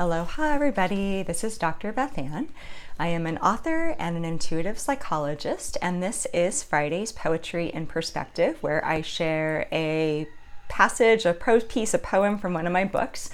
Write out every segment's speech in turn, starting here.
Aloha everybody, this is Dr. BethAnne. I am an author and an intuitive psychologist, and this is Friday's Poetry in Perspective, where I share a passage, a prose piece, a poem from one of my books,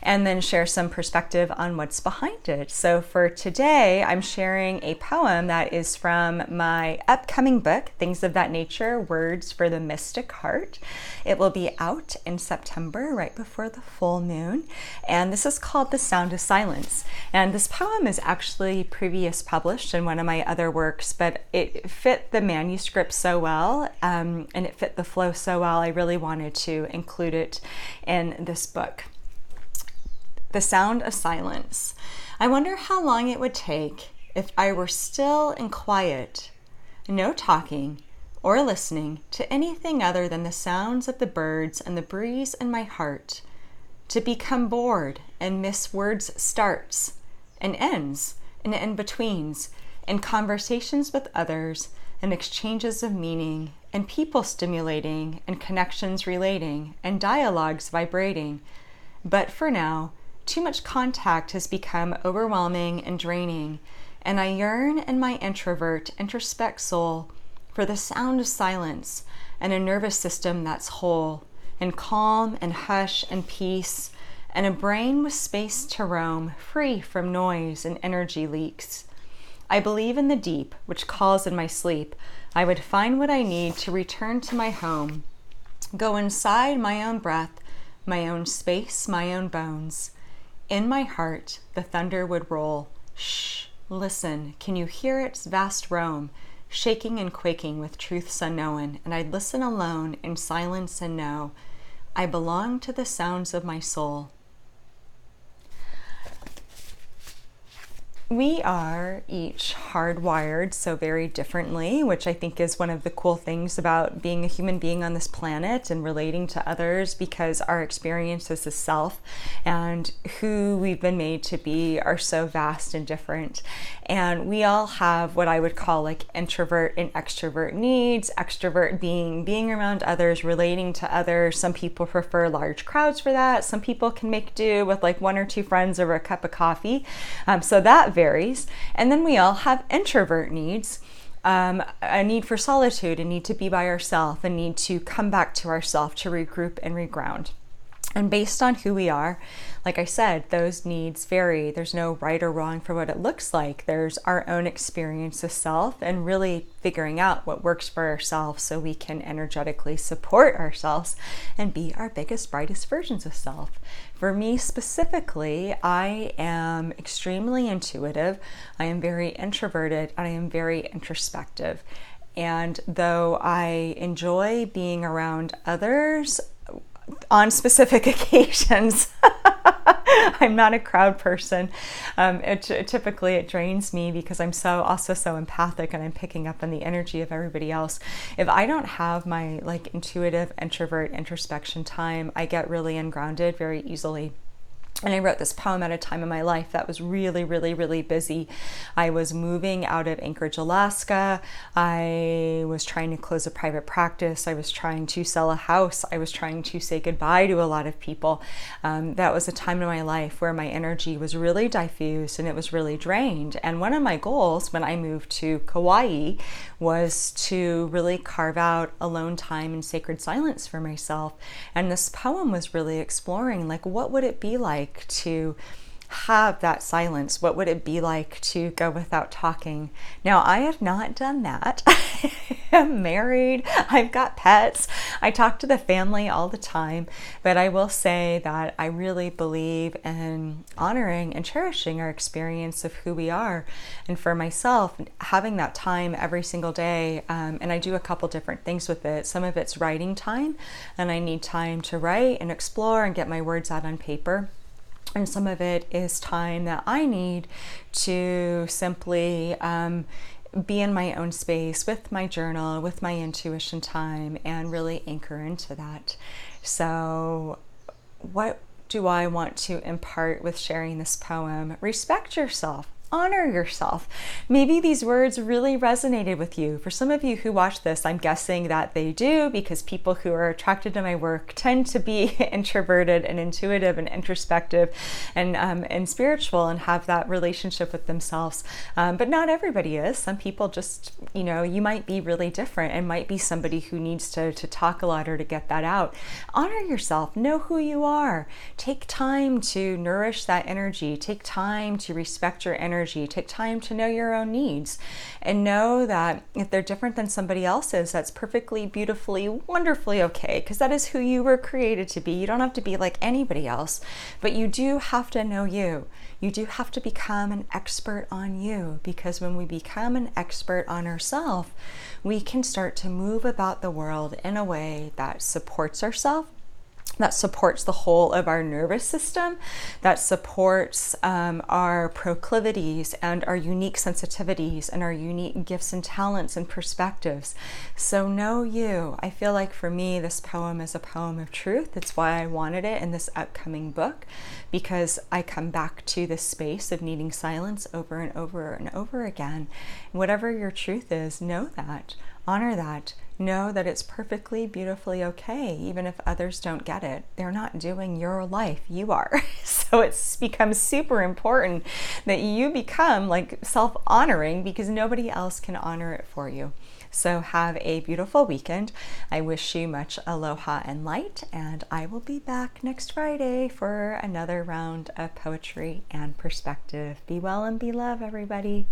and then share some perspective on what's behind it. So for today, I'm sharing a poem that is from my upcoming book, Things of That Nature, Words for the Mystic Heart. It will be out in September, right before the full moon, and this is called The Sound of Silence. And this poem is actually previous published in one of my other works, but it fit the manuscript so well, and it fit the flow so well, I really wanted to include it in this book. The Sound of Silence. I wonder how long it would take if I were still and quiet, no talking or listening to anything other than the sounds of the birds and the breeze in my heart, to become bored and miss words' starts and ends and in-betweens, and conversations with others and exchanges of meaning and people stimulating and connections relating and dialogues vibrating. But for now, too much contact has become overwhelming and draining, and I yearn in my introvert, introspect soul for the sound of silence and a nervous system that's whole and calm and hush and peace, and a brain with space to roam, free from noise and energy leaks. I believe in the deep, which calls in my sleep. I would find what I need to return to my home, go inside my own breath, my own space, my own bones. In my heart, the thunder would roll. Shh, listen, can you hear its vast roam, shaking and quaking with truths unknown? And I'd listen alone in silence and know I belong to the sounds of my soul. We are each hardwired so very differently, which I think is one of the cool things about being a human being on this planet and relating to others, because our experiences as self and who we've been made to be are so vast and different. And we all have what I would call like introvert and extrovert needs. Extrovert being around others, relating to others. Some people prefer large crowds for that. Some people can make do with like one or two friends over a cup of coffee. So that varies. And then we all have introvert needs, a need for solitude, a need to be by ourselves, a need to come back to ourselves, to regroup and reground. And based on who we are, like I said, those needs vary. There's no right or wrong for what it looks like. There's our own experience of self and really figuring out what works for ourselves so we can energetically support ourselves and be our biggest, brightest versions of self. For me specifically, I am extremely intuitive. I am very introverted. I am very introspective. And though I enjoy being around others, on specific occasions, I'm not a crowd person. Typically it drains me because I'm also so empathic, and I'm picking up on the energy of everybody else. If I don't have my like intuitive introvert introspection time, I get really ungrounded very easily. And I wrote this poem at a time in my life that was really, really, really busy. I was moving out of Anchorage, Alaska. I was trying to close a private practice. I was trying to sell a house. I was trying to say goodbye to a lot of people. That was a time in my life where my energy was really diffused and it was really drained. And one of my goals when I moved to Kauai was to really carve out alone time and sacred silence for myself. And this poem was really exploring, like, what would it be like to have that silence? What would it be like to go without talking? Now, I have not done that. I'm married. I've got pets. I talk to the family all the time. But I will say that I really believe in honoring and cherishing our experience of who we are. And for myself, having that time every single day, and I do a couple different things with it. Some of it's writing time, and I need time to write and explore and get my words out on paper. And some of it is time that I need to simply be in my own space with my journal, with my intuition time, and really anchor into that. So what do I want to impart with sharing this poem? Respect yourself. honor yourself. Maybe these words really resonated with you. For some of you who watch this, I'm guessing that they do, because people who are attracted to my work tend to be introverted and intuitive and introspective and spiritual and have that relationship with themselves. But not everybody is. Some people just, you might be really different and might be somebody who needs to talk a lot or to get that out. Honor yourself. Know who you are. Take time to nourish that energy. Take time to respect your energy. Take time to know your own needs, and know that if they're different than somebody else's, that's perfectly, beautifully, wonderfully okay, because that is who you were created to be. You don't have to be like anybody else, but you do have to know you. You do have to become an expert on you, because when we become an expert on ourselves, we can start to move about the world in a way that supports ourselves, that supports the whole of our nervous system, that supports our proclivities and our unique sensitivities and our unique gifts and talents and perspectives. So know you. I feel like for me, this poem is a poem of truth. It's why I wanted it in this upcoming book, because I come back to this space of needing silence over and over and over again. Whatever your truth is, know that, honor that. Know that it's perfectly, beautifully okay, even if others don't get it. They're not doing your life, you are. So it's becomes super important that you become like self-honoring, because nobody else can honor it for you. So have a beautiful weekend. I wish you much aloha and light, and I will be back next Friday for another round of poetry and perspective. Be well and be love, everybody.